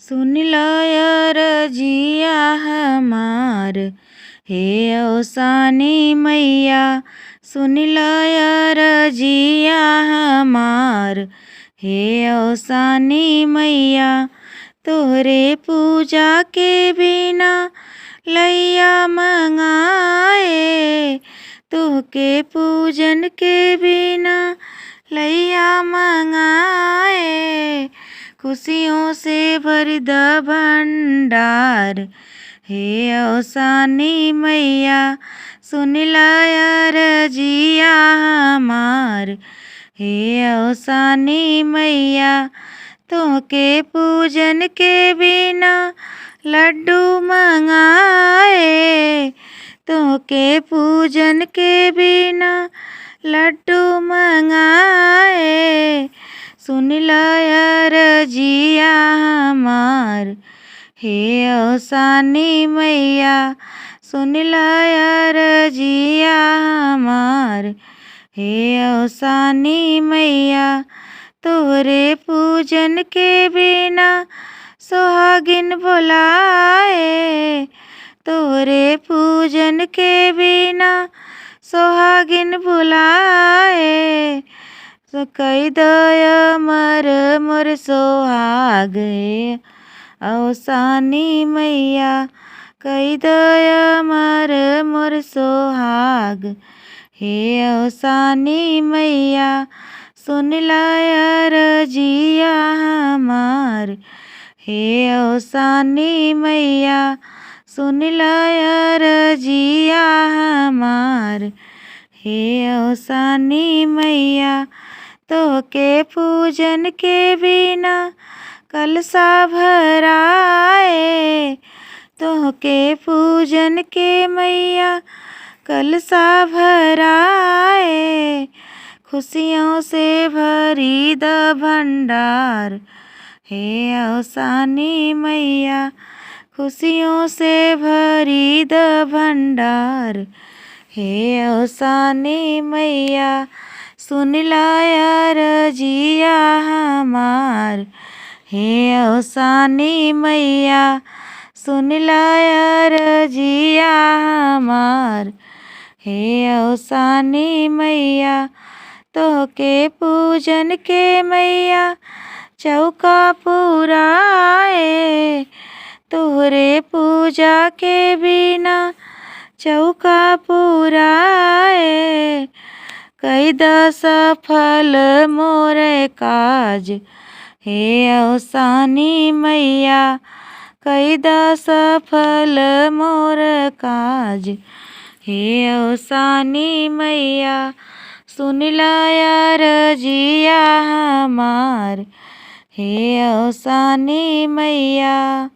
सुन लो रजिया हमार, हे औसानी मैया। सुन लो रजिया हमार, हे औसानी मैया। तोहरे पूजा के बिना लैया मंगाए, तोहके पूजन के बिना लैया मंगाए। खुशियों से भर द भंडार, हे औसानी मैया। सुन ला रजिया हमार, हे औसानी मैया। तोहके पूजन के बिना लड्डू मंगाए, तोहके पूजन के बिना लड्डू मंगाए। सुन ला रजिया हमार, हे औसानी मैया। सुन ला रजिया हमार, हे औसानी मैया। तोहरे पूजन के बिना सुहागिन बुलाए, तोहरे पूजन के बिना सुहागिन बुलाए। तो कई दय मर मोर सोहाग, औसानी मैया। कई दय मर मोर सोहाग, हे औसानी मैया। सुन ला रजिया हमार, हे औसानी मैया। सुन ला रजिया हमार, हे औसानी मैया। तोहके पूजन के बिना कलशा भराए, तोहके पूजन के मैया कलशा भराए। खुशियों से भरी द भंडार, हे औसानी मैया। खुशियों से भरी द भंडार, हे औसानी मैया। सुन ला रजिया हमार, हे औसानी मैया। सुन ला रजिया हमार, हे औसानी मैया। तोहके पूजन के मैया चौका पुराए, तोहरे पूजा के बिना चौका पुराए। कई द सफल मोर काज, हे औसानी मैया। कई द सफल मोर काज, हे औसानी मैया। सुन ला रजिया हमार, हे औसानी मैया।